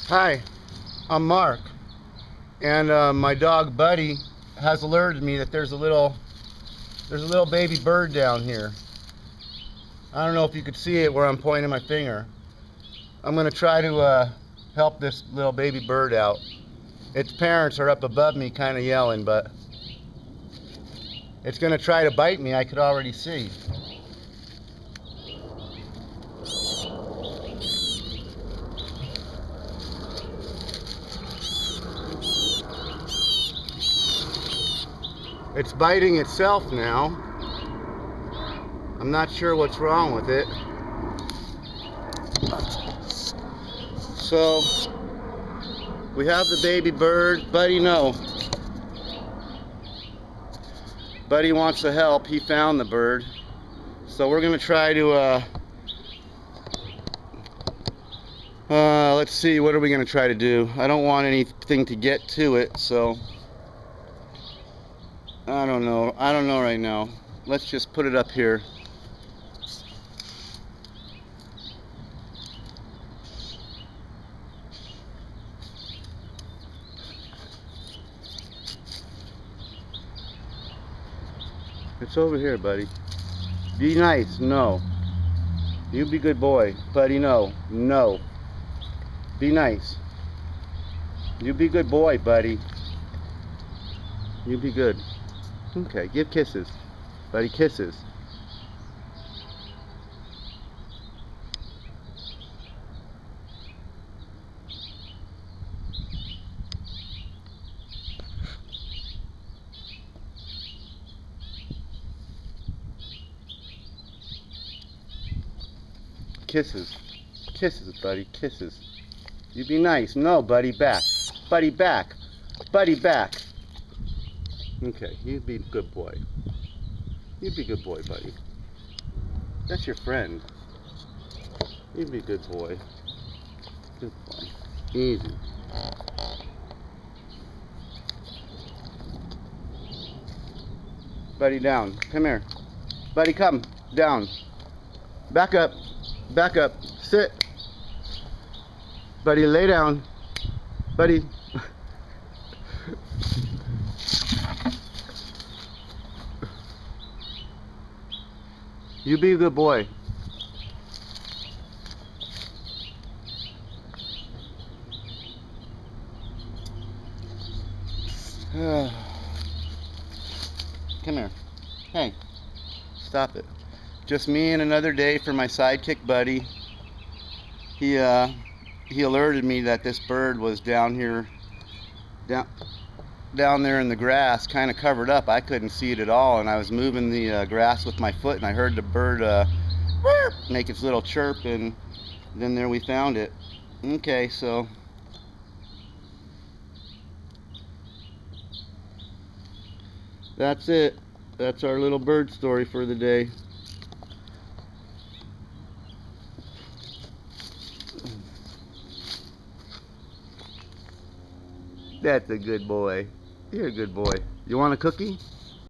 Hi, I'm Mark, and my dog Buddy has alerted me that there's a little baby bird down here. I don't know if you could see it where I'm pointing my finger. I'm gonna try to help this little baby bird out. Its parents are up above me kind of yelling, but it's gonna try to bite me, I could already see. It's biting itself now. I'm not sure what's wrong with it. So we have the baby bird. Buddy, no. Buddy wants to help. He found the bird. So we're gonna try to let's see, what are we gonna try to do? I don't want anything to get to it, so I don't know right now. Let's just put it up here. It's over here, buddy. Be nice. No. You be good boy. Buddy, no. No. Be nice. You be good boy, buddy. You be good. Okay, give kisses. Buddy, kisses. Kisses. Kisses, buddy. Kisses. You be nice. No, buddy, back. Buddy, back. Buddy, back. Okay, you be a good boy. You be a good boy, buddy. That's your friend. You be a good boy. Good boy. Easy. Buddy, down. Come here. Buddy, come. Down. Back up. Back up. Sit. Buddy, lay down. Buddy. You be a good boy. Come here. Hey. Stop it. Just me and another day for my sidekick Buddy. He alerted me that this bird was down here, down there in the grass, kind of covered up. I couldn't see it at all, and I was moving the grass with my foot, and I heard the bird make its little chirp, and then there we found it. Okay, so that's it. That's our little bird story for the day. That's a good boy. You're a good boy. You want a cookie?